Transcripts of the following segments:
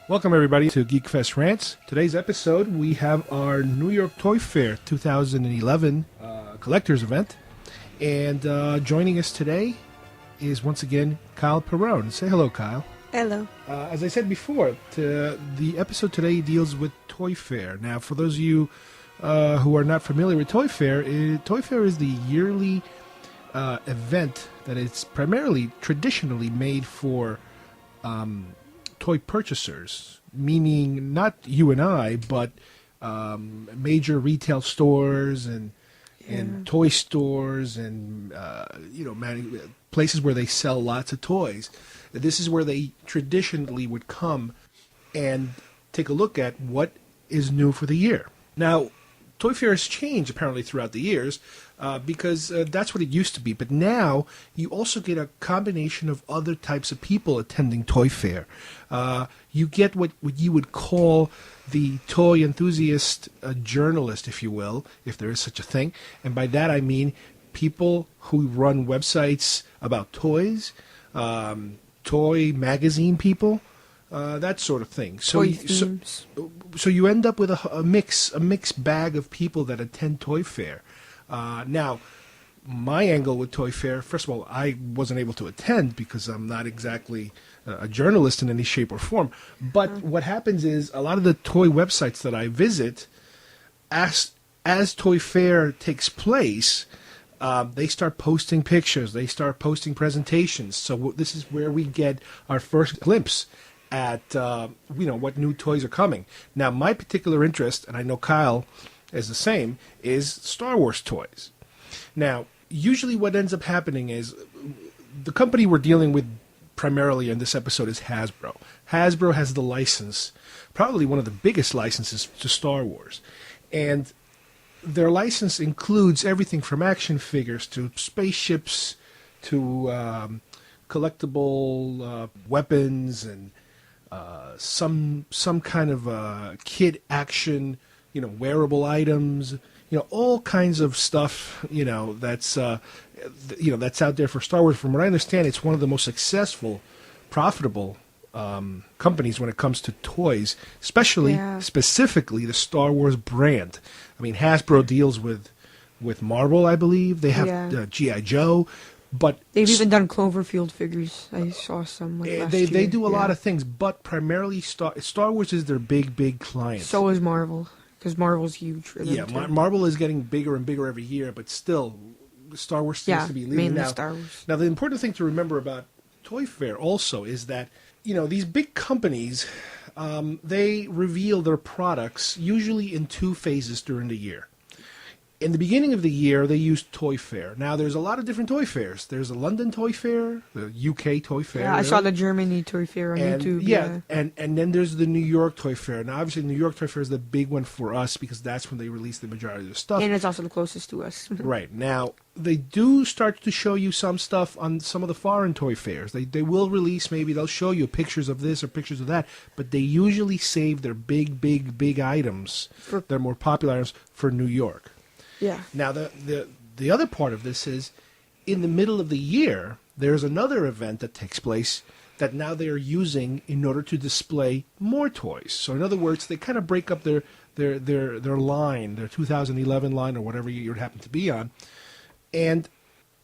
Welcome, everybody, to Geekfest Rants. Today's episode, we have our New York Toy Fair 2011 collector's event. And joining us today is, once again, Kyle Perrone. Say hello, Kyle. Hello. As I said before, the episode today deals with Toy Fair. Now, for those of you who are not familiar with Toy Fair is the yearly event that is primarily, traditionally made for toy purchasers, meaning not you and I, but major retail stores and toy stores and places where they sell lots of toys. This is where they traditionally would come and take a look at what is new for the year. Now, Toy Fair has changed apparently throughout the years because that's what it used to be. But now you also get a combination of other types of people attending Toy Fair. You get what you would call the toy enthusiast journalist, if you will, if there is such a thing. And by that I mean people who run websites about toys, toy magazine people. That sort of thing. So you end up with a mixed bag of people that attend Toy Fair. Now, my angle with Toy Fair, first of all, I wasn't able to attend because I'm not exactly a journalist in any shape or form. But what happens is a lot of the toy websites that I visit, as Toy Fair takes place, they start posting pictures. They start posting presentations. So this is where we get our first glimpse at what new toys are coming. Now, my particular interest, and I know Kyle is the same, is Star Wars toys. Now, usually what ends up happening is the company we're dealing with primarily in this episode is Hasbro. Hasbro has the license, probably one of the biggest licenses to Star Wars. And their license includes everything from action figures to spaceships to collectible weapons and some kind of kid action, wearable items, all kinds of stuff, that's out there for Star Wars. From what I understand, it's one of the most successful, profitable companies when it comes to toys, specifically the Star Wars brand. I mean, Hasbro deals with Marvel, I believe. They have G.I. Joe. But they've even done Cloverfield figures. I saw some last year. They do a lot of things, but primarily Star Wars is their big client. So is Marvel, because Marvel's huge for them too. Marvel is getting bigger and bigger every year, but still, Star Wars seems to be leading now. Star Wars. Now, the important thing to remember about Toy Fair also is that these big companies, they reveal their products usually in two phases during the year. In the beginning of the year, they used Toy Fair. Now, there's a lot of different Toy Fairs. There's a London Toy Fair, the UK Toy Fair. Yeah, I saw the Germany Toy Fair on YouTube. Yeah, and then there's the New York Toy Fair. Now, obviously, the New York Toy Fair is the big one for us because that's when they release the majority of their stuff. And it's also the closest to us. Right. Now, they do start to show you some stuff on some of the foreign Toy Fairs. They will release, maybe they'll show you pictures of this or pictures of that, but they usually save their big items, their more popular items, for New York. Yeah. Now, the other part of this is, in the middle of the year, there's another event that takes place that now they are using in order to display more toys. So, in other words, they kind of break up their line, their 2011 line or whatever year it happened to be on. And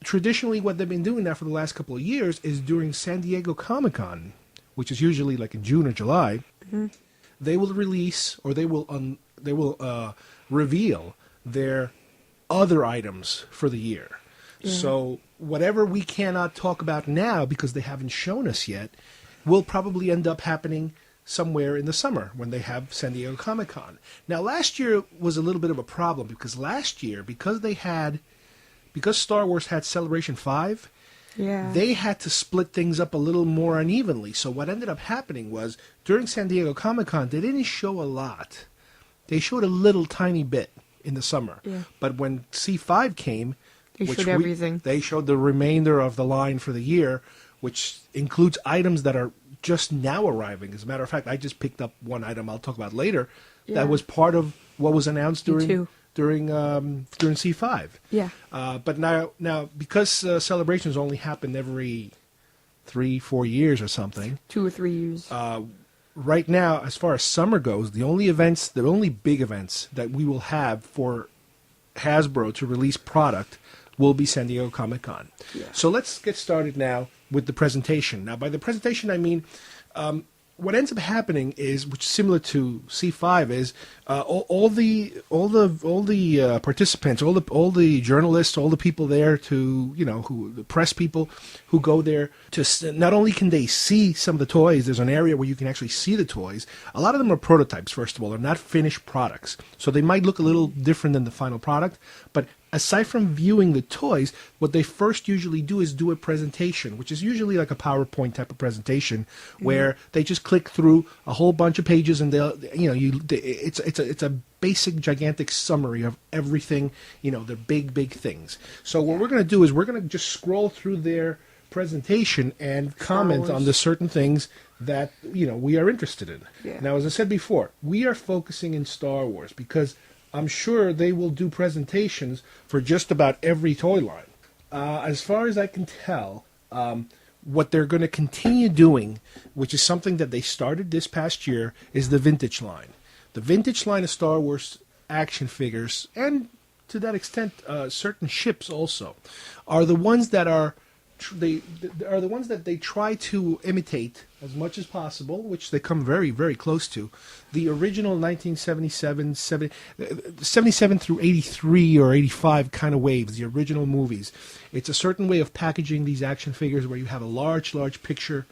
traditionally, what they've been doing now for the last couple of years is during San Diego Comic-Con, which is usually like in June or July, they will release or they will reveal their other items for the year. So whatever we cannot talk about now because they haven't shown us yet will probably end up happening somewhere in the summer when they have San Diego Comic-Con. Now, last year was a little bit of a problem because last year, because Star Wars had Celebration 5, they had to split things up a little more unevenly. So what ended up happening was during San Diego Comic-Con, they didn't show a lot. They showed a little tiny bit in the summer. But when C5 came, they showed the remainder of the line for the year, which includes items that are just now arriving. As a matter of fact, I just picked up one item I'll talk about later that was part of what was announced during C5. But now because celebrations only happen every 3-4 years or something, 2 or 3 years, right now, as far as summer goes, the only big events that we will have for Hasbro to release product will be San Diego Comic-Con. Yeah. So let's get started now with the presentation. Now, by the presentation, I mean what ends up happening is, which is similar to C5, is all the participants, all the journalists, all the people there the press people who go there to not only can they see some of the toys. There's an area where you can actually see the toys. A lot of them are prototypes. First of all, they're not finished products, so they might look a little different than the final product, but aside from viewing the toys, what they first usually do is do a presentation, which is usually like a PowerPoint type of presentation, where they just click through a whole bunch of pages, and it's a basic, gigantic summary of everything, the big things. So what we're going to do is we're going to just scroll through their presentation and comment on the certain things that we are interested in. Yeah. Now, as I said before, we are focusing in Star Wars because I'm sure they will do presentations for just about every toy line. As far as I can tell, what they're going to continue doing, which is something that they started this past year, is the vintage line. The vintage line of Star Wars action figures, and to that extent, certain ships also, are the ones that they try to imitate as much as possible, which they come very, very close to. The original 1977, 77 through 83 or 85 kind of waves, the original movies. It's a certain way of packaging these action figures where you have a large picture,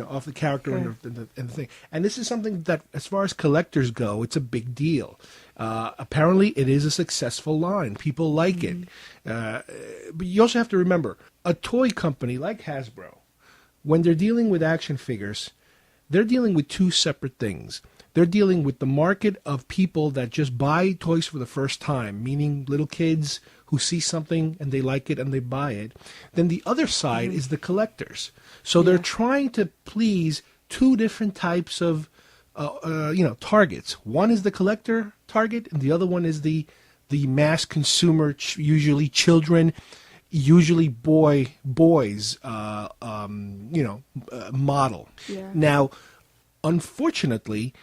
of the character and the thing. And this is something that, as far as collectors go, it's a big deal. Apparently, it is a successful line. People like it. But you also have to remember, a toy company like Hasbro, when they're dealing with action figures, they're dealing with two separate things. They're dealing with the market of people that just buy toys for the first time, meaning little kids who see something and they like it and they buy it. Then the other side is the collectors. So they're trying to please two different types of targets. One is the collector target, and the other one is the mass consumer, usually children, usually boys model. Yeah. Now, unfortunately,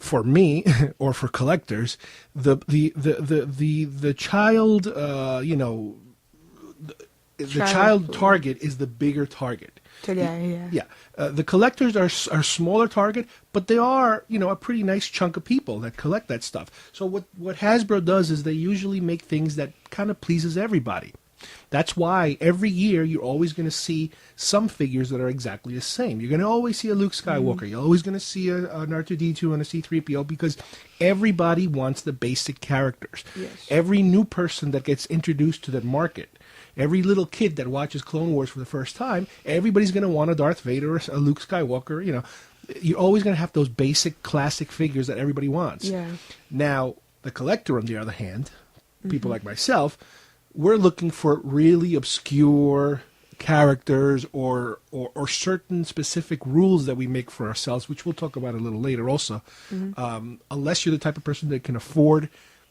for me or for collectors, the child child target is the bigger target. Yeah. The collectors are smaller target, but they are a pretty nice chunk of people that collect that stuff. So what Hasbro does is they usually make things that kind of pleases everybody. That's why every year you're always going to see some figures that are exactly the same. You're going to always see a Luke Skywalker. You're always going to see an R2-D2 and a C-3PO because everybody wants the basic characters. Yes. Every new person that gets introduced to that market, every little kid that watches Clone Wars for the first time, everybody's going to want a Darth Vader or a Luke Skywalker. You're always going to have those basic classic figures that everybody wants. Yeah. Now, the collector, on the other hand, people like myself, we're looking for really obscure characters or certain specific rules that we make for ourselves, which we'll talk about a little later also. Unless you're the type of person that can afford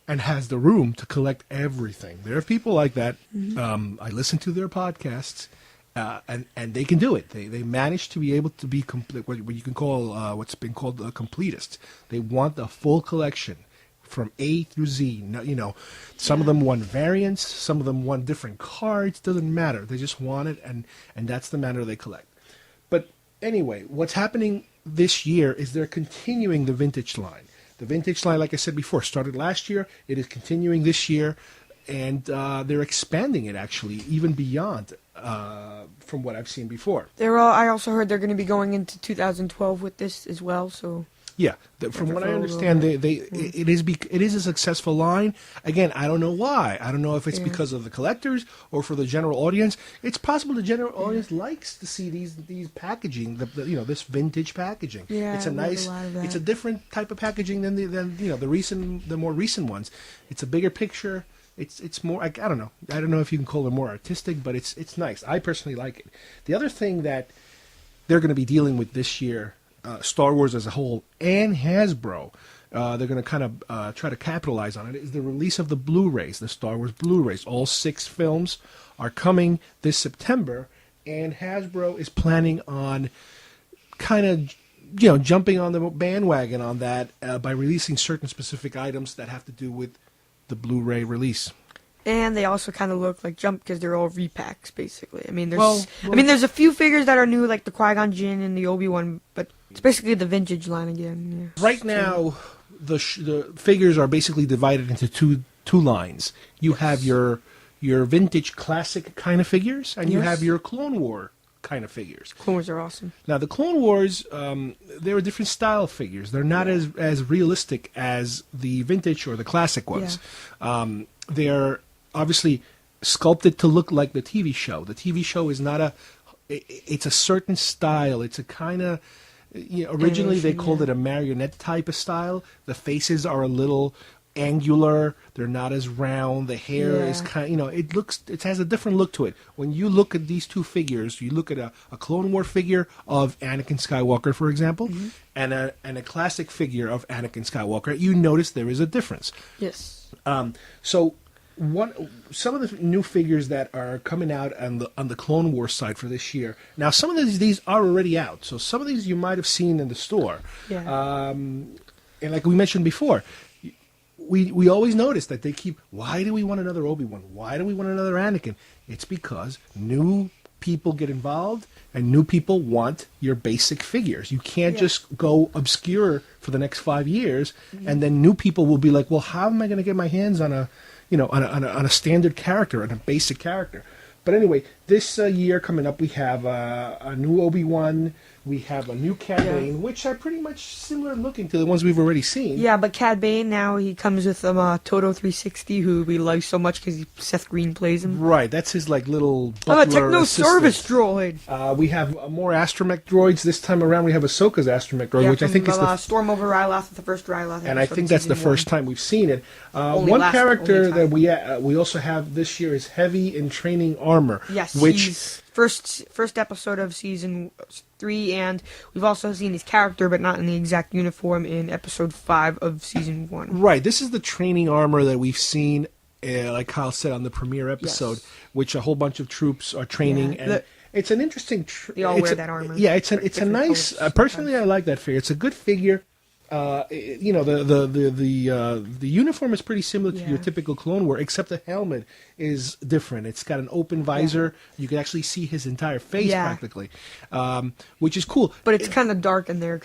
and has the room to collect everything. There are people like that. I listen to their podcasts, and they can do it. They manage to be able to be complete, what you can call what's been called a completist. They want the full collection from A through Z. Some of them want variants, some of them want different cards. Doesn't matter. They just want it, and that's the manner they collect. But anyway, what's happening this year is they're continuing the vintage line. The vintage line, like I said before, started last year. It is continuing this year, and they're expanding it actually even beyond from what I've seen before. I also heard they're going to be going into 2012 with this as well. So yeah, from what I understand, it is a successful line. Again, I don't know why. I don't know if it's because of the collectors or for the general audience. It's possible the general audience likes to see these packaging, this vintage packaging. Yeah, it's a different type of packaging than the more recent ones. It's a bigger picture. It's more, I don't know. I don't know if you can call it more artistic, but it's nice. I personally like it. The other thing that they're going to be dealing with this year, Star Wars as a whole and Hasbro, they're going to kind of try to capitalize on it, is the release of the Blu-rays, the Star Wars Blu-rays. All 6 films are coming this September, and Hasbro is planning on kind of jumping on the bandwagon on that by releasing certain specific items that have to do with the Blu-ray release. And they also kind of look like Jump because they're all repacks, basically. I mean, Well, there's a few figures that are new, like the Qui-Gon Jinn and the Obi-Wan, but it's basically the vintage line again. Yeah. Right now, the figures are basically divided into two lines. You have your vintage classic kind of figures, and you have your Clone War kind of figures. Clone Wars are awesome. Now, the Clone Wars, they're a different style figures. They're not as realistic as the vintage or the classic ones. Yeah. They're obviously sculpted to look like the TV show. The TV show is not it's a certain style. It's a kind of, originally they called it a marionette type of style. The faces are a little angular. They're not as round. The hair is kind of, it has a different look to it. When you look at these two figures, you look at a Clone War figure of Anakin Skywalker, for example, and a classic figure of Anakin Skywalker, you notice there is a difference. Yes. So some of the new figures that are coming out on the Clone Wars side for this year. Now, some of these are already out, so some of these you might have seen in the store. Yeah. And like we mentioned before, we always notice that they keep. Why do we want another Obi-Wan? Why do we want another Anakin? It's because new people get involved and new people want your basic figures. You can't just go obscure for the next 5 years, and then new people will be like, well, how am I going to get my hands on a on a standard character, on a basic character? But anyway, this year coming up, we have a new Obi-Wan. We have a new Cad Bane, which are pretty much similar looking to the ones we've already seen. Yeah, but Cad Bane now, he comes with Toto 360, who we like so much because Seth Green plays him. Right, that's his little butler I'm a techno-service droid. We have more astromech droids. This time around, we have Ahsoka's astromech droid, which I think is the Storm over Ryloth, the first Ryloth. And I think that's the first time we've seen it. One character that we also have this year is Heavy in Training Armor. Yes, which he's first episode of season 3, and we've also seen his character, but not in the exact uniform, in episode 5 of season 1. Right, this is the training armor that we've seen, like Kyle said, on the premiere episode, which a whole bunch of troops are training, and it's an interesting. They all wear that armor. Yeah, it's a nice. Personally, I like that figure. It's a good figure. The uniform is pretty similar to your typical Clone War, except the helmet is different. It's got an open visor. You can actually see his entire face practically, which is cool. But it's kind of dark in there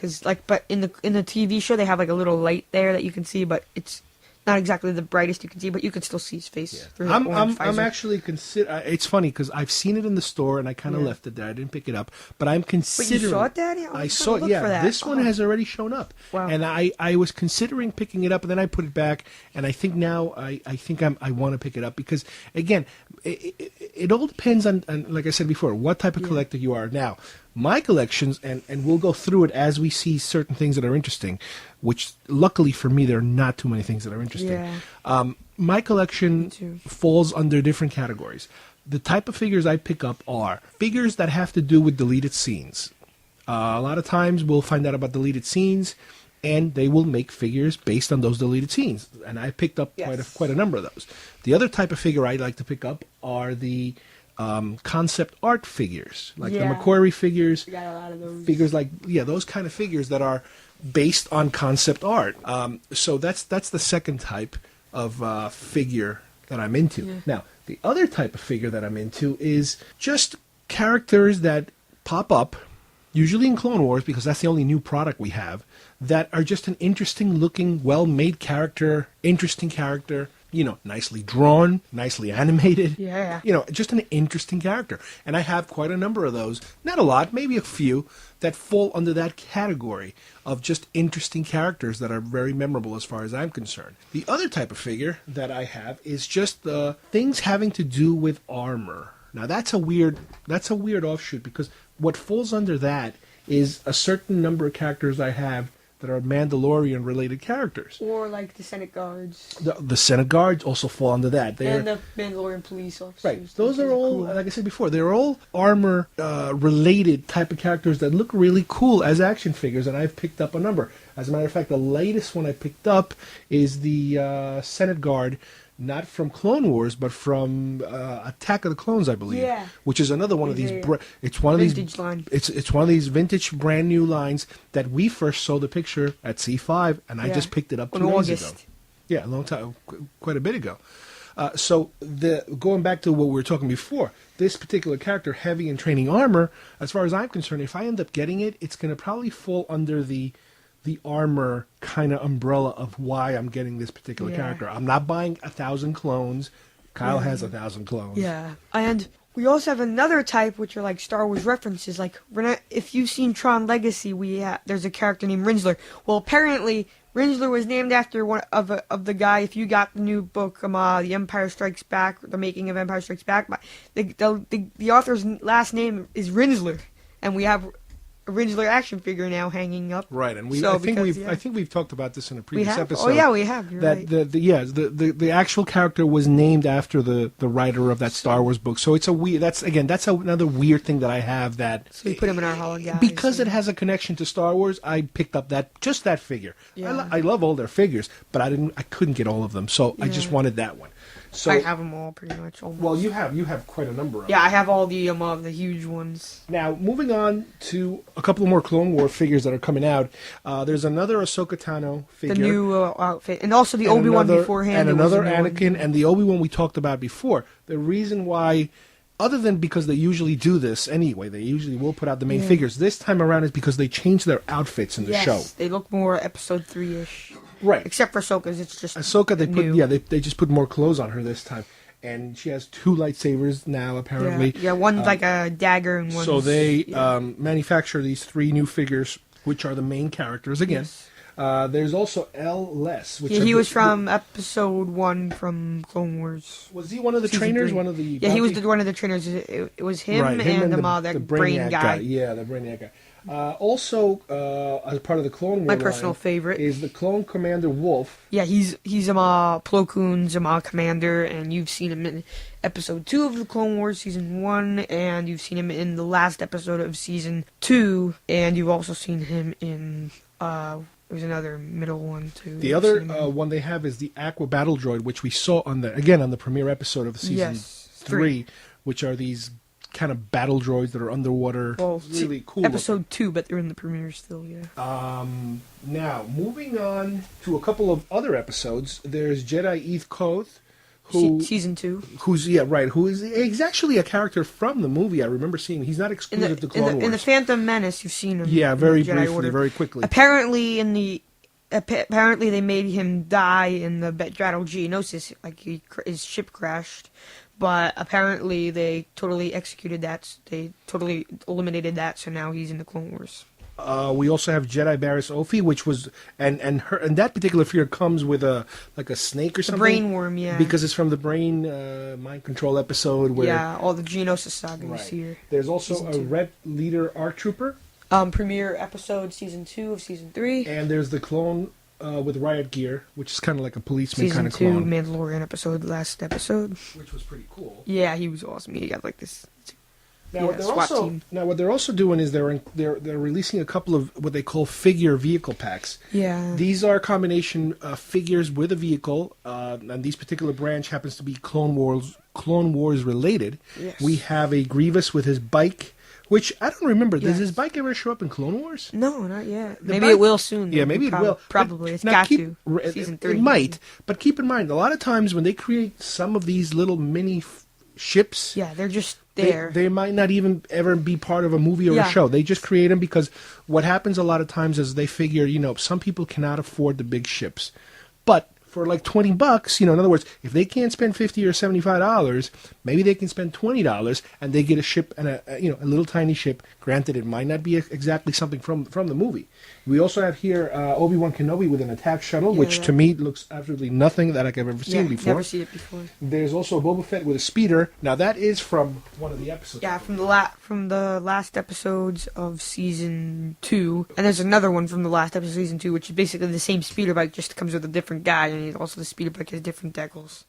but in the TV show they have like a little light there that you can see, but it's not exactly the brightest you can see, but you can still see his face. Through I'm actually it's funny because I've seen it in the store and I kind of left it there. I didn't pick it up, but I'm considering. But you saw it, Daddy? I saw it. Yeah, this one has already shown up. Wow. And I was considering picking it up, and then I put it back, and I think now I want to pick it up because again, it all depends on, like I said before, what type of collector you are. Now, my collections, and we'll go through it as we see certain things that are interesting, which luckily for me, there are not too many things that are interesting. Yeah. My collection falls under different categories. The type of figures I pick up are figures that have to do with deleted scenes. A lot of times we'll find out about deleted scenes, and they will make figures based on those deleted scenes. And I picked up quite a number of those. The other type of figure I like to pick up are the concept art figures, like the McQuarrie figures. We got a lot of those. Figures like those kind of figures that are based on concept art. So that's the second type of figure that I'm into. Yeah. Now, the other type of figure that I'm into is just characters that pop up, usually in Clone Wars, because that's the only new product we have, that are just an interesting looking, well-made character, interesting character, nicely drawn, nicely animated. Yeah. Just an interesting character. And I have quite a number of those. Not a lot, maybe a few, that fall under that category of just interesting characters that are very memorable as far as I'm concerned. The other type of figure that I have is just the things having to do with armor. Now that's a weird offshoot, because what falls under that is a certain number of characters I have that are Mandalorian-related characters. Or like the Senate Guards. The Senate Guards also fall under that. And the Mandalorian police officers. Right. Those are all, like I said before, they're all armor-related type of characters that look really cool as action figures, and I've picked up a number. As a matter of fact, the latest one I picked up is the Senate Guard not from Clone Wars, but from Attack of the Clones, I believe. Yeah. Which is another one of these. Yeah. It's one of Vintage these. line. It's one of these vintage, brand new lines that we first saw the picture at C5, and I just picked it up 2 days ago. Yeah, a long time, quite a bit ago. So going back to what we were talking before, this particular character, heavy in training armor, as far as I'm concerned, if I end up getting it, it's going to probably fall under the armor kind of umbrella of why I'm getting this particular character. I'm not buying 1,000 clones. Kyle has 1,000 clones. Yeah, and we also have another type, which are like Star Wars references. Like, if you've seen Tron Legacy, there's a character named Rinzler. Well, apparently Rinzler was named after one of the guy. If you got the new book, The Empire Strikes Back, the making of Empire Strikes Back, the author's last name is Rinzler, and we have a Rinzler action figure now hanging up. Right, and I think we've talked about this in a previous episode. Oh yeah, we have. You're right. The actual character was named after the writer of that Star Wars book. So it's that's another weird thing that I have that. So we put him in our Hall of Guys. Because it has a connection to Star Wars, I picked up that figure. Yeah. I love all their figures, but I couldn't get all of them, so I just wanted that one. So I have them all pretty much. Almost. Well, you have quite a number of them. Yeah, I have all the huge ones. Now, moving on to a couple more Clone War figures that are coming out. There's another Ahsoka Tano figure. The new outfit. And also the Obi-Wan beforehand. And another Anakin, and the Obi-Wan we talked about before. The reason why, other than because they usually do this anyway, they usually will put out the main figures. This time around is because they changed their outfits in the show. They look more Episode 3-ish. Right. Except for Ahsoka's, it's just Ahsoka, they just put more clothes on her this time. And she has 2 lightsabers now, apparently. Yeah, one's like a dagger and one's... So they manufacture these 3 new figures, which are the main characters again. Yes. There's also L. Les. Which he was from Episode 1 from Clone Wars. Was he one of the trainers? 3. One of the... Yeah, he was one of the trainers. It was him, and the brain guy. Yeah, the brainiac guy. Also, as part of the Clone War my personal favorite is the Clone Commander Wolf. Yeah, he's Plo Koon's commander, and you've seen him in Episode 2 of the Clone Wars Season 1, and you've seen him in the last episode of Season 2, and you've also seen him in... there's another middle one too. The other one they have is the Aqua Battle Droid, which we saw on the premiere episode of Season 3, which are these kind of battle droids that are underwater. Well, really cool. Episode 2, but they're in the premiere still, yeah. Now, moving on to a couple of other episodes, there's Jedi Eve Koth, Season 2. Who is he's actually a character from the movie. I remember seeing him. He's not exclusive to Clone Wars. In the Phantom Menace, you've seen him. Yeah, very Jedi briefly, Order. very quickly. Apparently they made him die in the battle Geonosis, like his ship crashed. But apparently they totally executed that. They totally eliminated that. So now he's in the Clone Wars. We also have Jedi Barriss Offee, which was and that particular figure comes with a snake or something. Brain worm, yeah. Because it's from the brain mind control episode where all the Geonosis saga you see here. There's also a Red Leader ARC Trooper. Premiere episode Season 2 of Season 3. And there's the clone with riot gear, which is kind of like a policeman kind of clone. Season 2 Mandalorian last episode. Which was pretty cool. Yeah, he was awesome. He got like this. Now, what they're also doing is they're releasing a couple of what they call figure vehicle packs. Yeah. These are a combination figures with a vehicle, and this particular branch happens to be Clone Wars related. Yes. We have a Grievous with his bike, which I don't remember. Yes. Does his bike ever show up in Clone Wars? No, not yet. Maybe it will soon. Yeah, maybe it will. Probably. It's got to. Season 3. It might. But keep in mind, a lot of times when they create some of these little mini ships... Yeah, they're just there. They might not even ever be part of a movie or a show. They just create them because what happens a lot of times is they figure, some people cannot afford the big ships. But for like $20, in other words, if they can't spend $50 or $75, maybe they can spend $20 and they get a ship and a little tiny ship. Granted, it might not be exactly something from the movie. We also have here Obi-Wan Kenobi with an attack shuttle, which to me looks absolutely nothing that I've ever seen before. Never seen it before. There's also Boba Fett with a speeder. Now that is from one of the episodes. Yeah, from the last episodes of Season 2. And there's another one from the last episode of Season 2, which is basically the same speeder bike, just comes with a different guy, and also the speeder bike has different decals.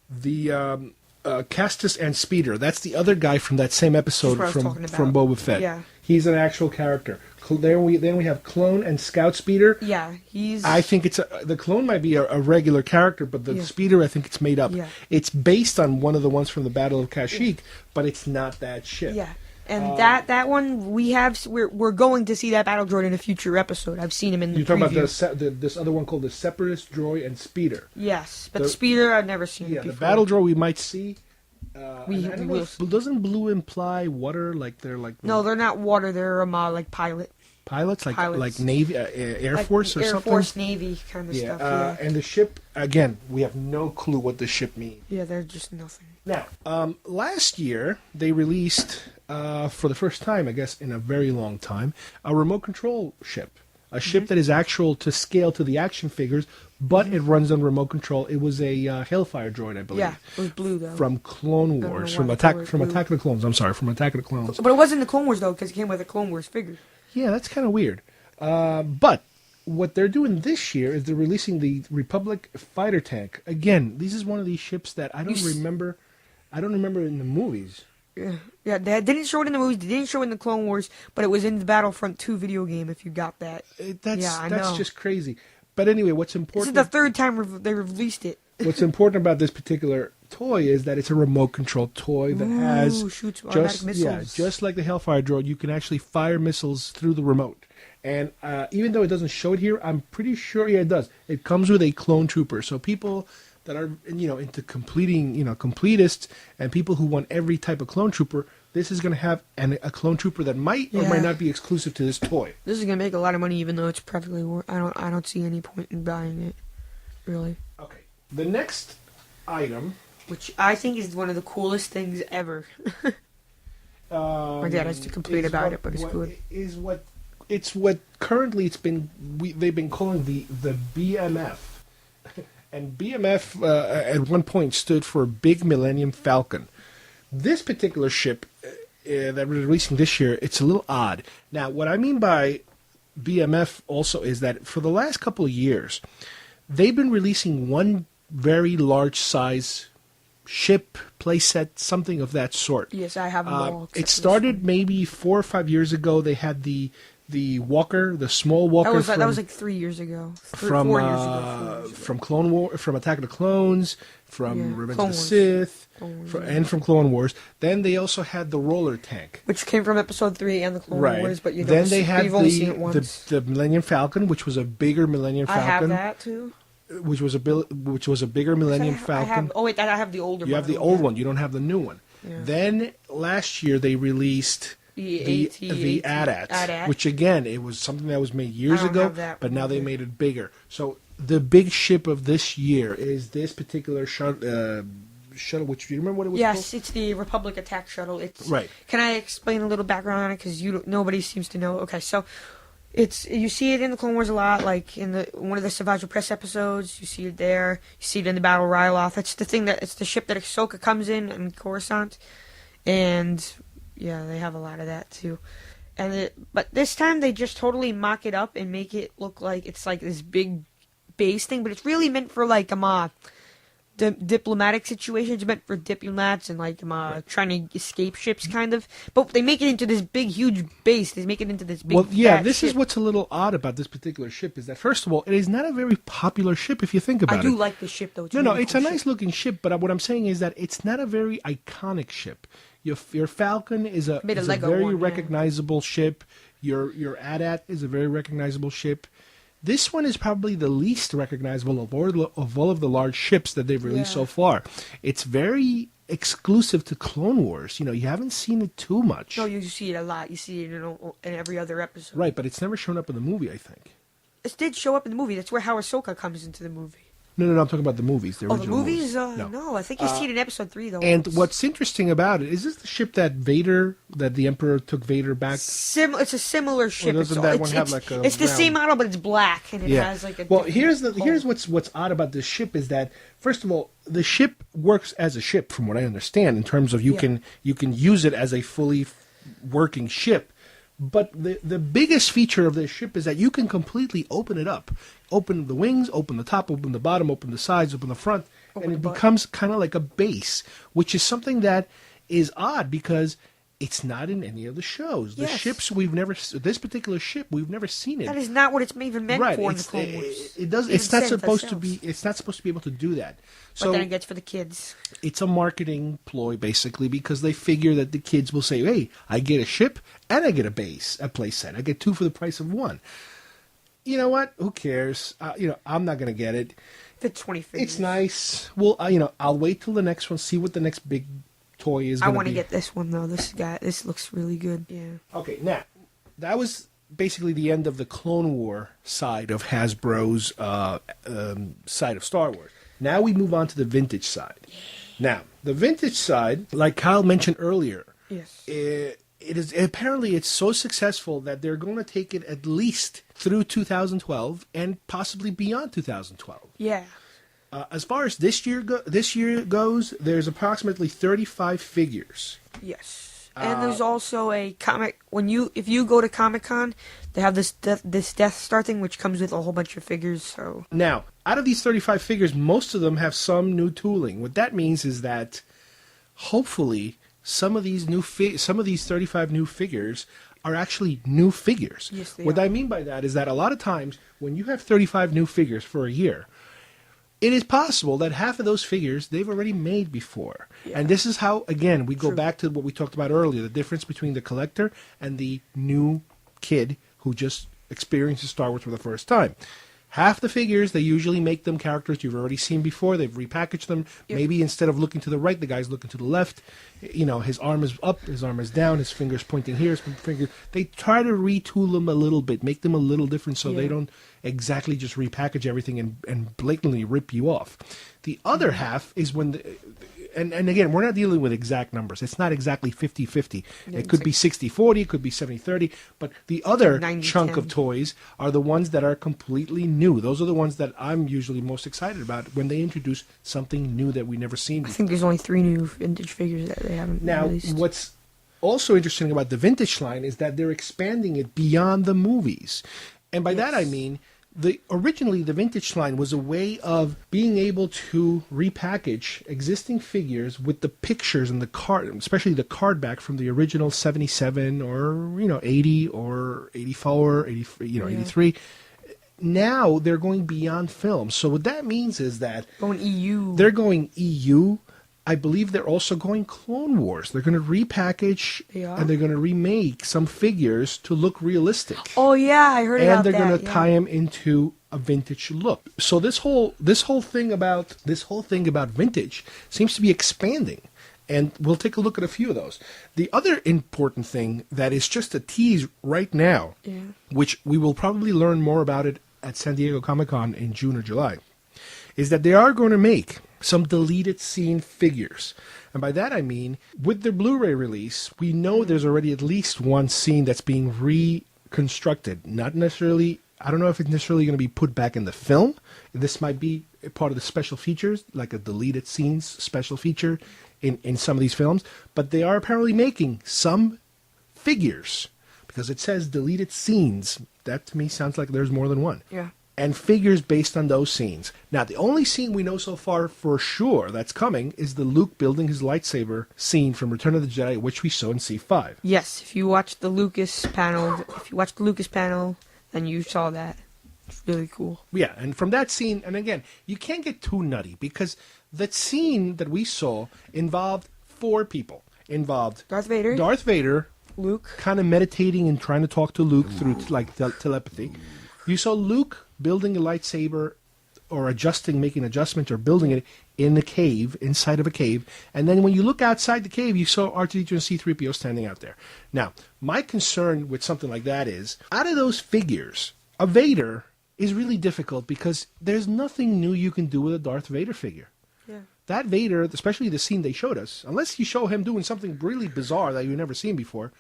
Castus and Speeder. That's the other guy from that same episode That's what I was talking from about. Boba Fett. Yeah. He's an actual character. Then we have Clone and Scout Speeder. Yeah, he's... I think the Clone might be a regular character, but the Speeder, I think it's made up. Yeah. It's based on one of the ones from the Battle of Kashyyyk, but it's not that ship. Yeah. And that one we're going to see that battle droid in a future episode. I've seen him in the You're talking preview. about this other one called the Separatist Droid and Speeder. Yes, but the Speeder I've never seen. Yeah, before. the battle droid we might see. We will. Doesn't blue imply water? Like they're like No, they're not water. They're like pilots, like pilots. Navy, Air like Force or Air something. Force, Navy kind of stuff. Yeah, And the ship again, we have no clue what the ship means. yeah, they're just nothing. Now, last year they released for the first time, I guess, in a very long time, a remote control ship. A ship that is actual to scale to the action figures, but it runs on remote control. It was a Hellfire droid, I believe. Yeah, it was blue though. From Clone Wars, from why Attack they were from blue. Attack of the Clones. I'm sorry, from Attack of the Clones. But it wasn't the Clone Wars though, because it came with a Clone Wars figure. Yeah, that's kind of weird. But what they're doing this year is they're releasing the Republic fighter tank. Again, this is one of these ships that I don't remember. I don't remember in the movies. Yeah, they didn't show it in the movies. They didn't show it in the Clone Wars, but it was in the Battlefront 2 video game. If you got that, That's know. just crazy. But anyway, what's This important? is the third time they released it. What's important about this particular toy is that it's a remote control toy that has shoots automatic just missiles. just like the Hellfire droid, you can actually fire missiles through the remote. And even though it doesn't show it here, I'm pretty sure it does. It comes with a clone trooper, so people that are into completing completists and people who want every type of clone trooper, this is going to have a clone trooper that might or might not be exclusive to this toy. This is gonna make a lot of money, even though it's practically. I don't see any point in buying it, really. Okay. The next item, Which I think is one of the coolest things ever. My dad has to complain about it, but it's good. It's what currently they've been calling the BMF. And BMF at one point stood for Big Millennium Falcon. This particular ship that we're releasing this year, it's a little odd. Now, what I mean by BMF also is that for the last couple of years, they've been releasing one very large size ship, playset, something of that sort. Yes, I have them all. It started maybe 4 or 5 years ago. They had the Walker, the small Walker. That was like 3 years ago. 4 years ago. From Clone War, from Attack of the Clones, from Revenge Clone of the Wars. Sith, Clone Wars, and from Clone Wars. Then they also had the roller tank. Which came from Episode 3 and the Clone Wars, but then they had you've only seen it once. the Millennium Falcon, which was a bigger Millennium Falcon. I have that too. Which was a bigger Millennium Falcon. I have the older one. You have the old one. You don't have the new one. Yeah. Then last year they released the AT-AT, which again, it was something that was made years ago, but now they made it bigger. So the big ship of this year is this particular shuttle. Which do you remember what it was called? Yes, it's the Republic Attack Shuttle. Right. Can I explain a little background on it? Because nobody seems to know. Okay, so you see it in the Clone Wars a lot, like in one of the Savage Press episodes. You see it there. You see it in the Battle Ryloth. It's the ship that Ahsoka comes in Coruscant, and yeah, they have a lot of that too. But this time they just totally mock it up and make it look like it's like this big base thing, but it's really meant for like the diplomatic situations, meant for diplomats and like trying to escape ships, kind of. But they make it into this big, huge base. They make it into this big. Well, yeah, this ship. is what's a little odd about this particular ship is that first of all, it is not a very popular ship if you think about it. I do like the ship though. It's It's cool a nice looking ship, but what I'm saying is that it's not a very iconic ship. Your Falcon is a very recognizable ship. Your AT-AT is a very recognizable ship. This one is probably the least recognizable of all of the large ships that they've released so far. It's very exclusive to Clone Wars. You haven't seen it too much. No, you see it a lot. You see it in every other episode. Right, but it's never shown up in the movie, I think. It did show up in the movie. That's where Ahsoka comes into the movie. No, I'm talking about the movies. The original movies? No, I think you see it in Episode 3, though. And what's interesting about it, is this the ship that the Emperor took Vader back? It's a similar ship. Or doesn't that one have like a It's the same model, but it's black, and it has like a... Well, here's what's odd about this ship is that, first of all, the ship works as a ship, from what I understand, in terms of you can use it as a fully working ship. But the biggest feature of this ship is that you can completely open it up. Open the wings, open the top, open the bottom, open the sides, open the front, and it becomes kind of like a base, which is something that is odd because it's not in any of the shows. The ships this particular ship, we've never seen it. That is not what it's even meant for in the Clone Wars. It's not supposed to be. It's not supposed to be able to do that. So but then it gets for the kids. It's a marketing ploy, basically, because they figure that the kids will say, "Hey, I get a ship and I get a play set. I get two for the price of one." You know what? Who cares? I'm not gonna get it. The 20 figures. It's nice. Well, I'll wait till the next one. See what the next big toy is. I want to get this one though. This looks really good. Yeah. Okay, now that was basically the end of the Clone War side of Hasbro's side of Star Wars. Now we move on to the vintage side. Now the vintage side, like Kyle mentioned earlier, yes, it is apparently it's so successful that they're going to take it at least through 2012 and possibly beyond 2012. Yeah. As far as this year goes, there's approximately 35 figures. Yes, and there's also a comic. If you go to Comic-Con, they have this Death Star thing, which comes with a whole bunch of figures. So now, out of these 35 figures, most of them have some new tooling. What that means is that hopefully some of these 35 new figures are actually new figures. Yes, they What are. I mean by that is that a lot of times when you have 35 new figures for a year, it is possible that half of those figures they've already made before. Yeah. And this is how, again, we go True. back to what we talked about earlier, the difference between the collector and the new kid who just experiences Star Wars for the first time. Half the figures, they usually make them characters you've already seen before. They've repackaged them. Yep. Maybe instead of looking to the right, the guy's looking to the left. His arm is up, his arm is down, his finger's pointing here, his finger. They try to retool them a little bit, make them a little different so they don't exactly just repackage everything and blatantly rip you off. The other half is when and again, we're not dealing with exact numbers. It's not exactly 50-50. It could be 60-40, it could be 70-30, but the other 90-10. chunk of toys are the ones that are completely new. Those are the ones that I'm usually most excited about when they introduce something new that we've never seen before. I think there's only 3 new vintage figures that they haven't released. Now, what's also interesting about the vintage line is that they're expanding it beyond the movies. And by that I mean originally the vintage line was a way of being able to repackage existing figures with the pictures and the card, especially the card back from the original 77 or 80 or 84, 83. Now they're going beyond film. So what that means is that going EU. They're going EU. I believe they're also going Clone Wars. They're going to repackage and they're going to remake some figures to look realistic. Oh yeah, I heard about that. And they're going to tie them into a vintage look. So this whole thing about vintage seems to be expanding. And we'll take a look at a few of those. The other important thing that is just a tease right now, which we will probably learn more about it at San Diego Comic-Con in June or July, is that they are going to make some deleted scene figures. And by that I mean, with the Blu-ray release, we know there's already at least one scene that's being reconstructed. Not necessarily, I don't know if it's necessarily going to be put back in the film. This might be a part of the special features, like a deleted scenes special feature in some of these films. But they are apparently making some figures, because it says deleted scenes. That to me sounds like there's more than one. Yeah. And figures based on those scenes. Now, the only scene we know so far for sure that's coming is the Luke building his lightsaber scene from Return of the Jedi, which we saw in C5. Yes, if you watch the Lucas panel, then you saw that. It's really cool. Yeah, and from that scene, and again, you can't get too nutty, because that scene that we saw involved 4 people. Involved Darth Vader, Luke, kind of meditating and trying to talk to Luke through telepathy. You saw Luke building a lightsaber, or making adjustments, or building it in the cave, inside of a cave. And then when you look outside the cave, you saw R2-D2 and C-3PO standing out there. Now, my concern with something like that is, out of those figures, a Vader is really difficult, because there's nothing new you can do with a Darth Vader figure. Yeah. That Vader, especially the scene they showed us, unless you show him doing something really bizarre that you've never seen before,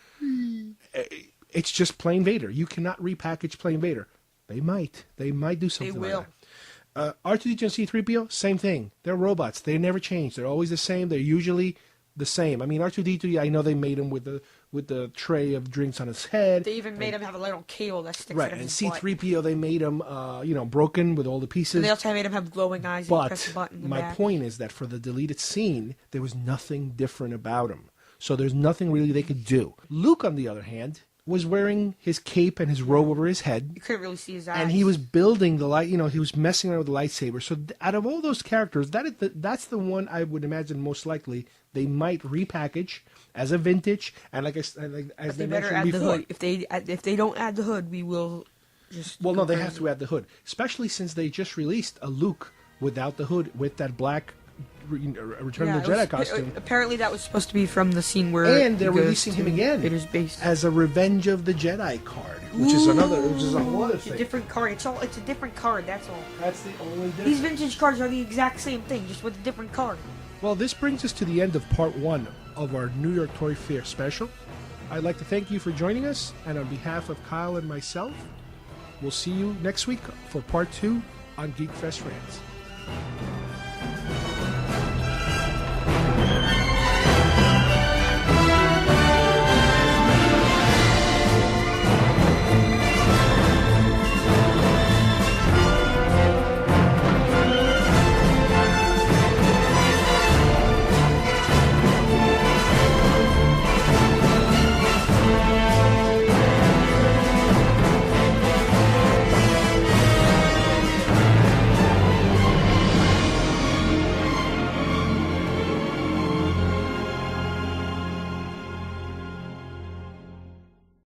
it's just plain Vader. You cannot repackage plain Vader. They might do something They will. like that. R2-D2 and C-3PO, same thing. They're robots. They never change. They're always the same. They're usually the same. I mean, R2-D2, I know they made him with with the tray of drinks on his head. They even made him have a little cable that sticks Right, out of and his butt. C-3PO, they made him, broken with all the pieces. And they also made him have glowing eyes and press But the button in the my back. point is that for the deleted scene, there was nothing different about him. So there's nothing really they could do. Luke, on the other hand, was wearing his cape and his robe over his head. You couldn't really see his eyes. And he was building the light, he was messing around with the lightsaber. So out of all those characters, that's the one I would imagine most likely they might repackage as a vintage. And as they better mentioned add before, the hood. If they don't add the hood, we will just. well, go no, they crazy. have to add the hood, especially since they just released a Luke without the hood with that black Return of the Jedi costume. Apparently, that was supposed to be from the scene where. And they're he goes releasing him to again Vader's base. as a Revenge of the Jedi card, which is a whole other It's a thing. different card. It's a different card. That's all. That's the only difference. These vintage cards are the exact same thing, just with a different card. Well, this brings us to the end of part 1 of our New York Toy Fair special. I'd like to thank you for joining us, and on behalf of Kyle and myself, we'll see you next week for part 2 on Geekfest Rants.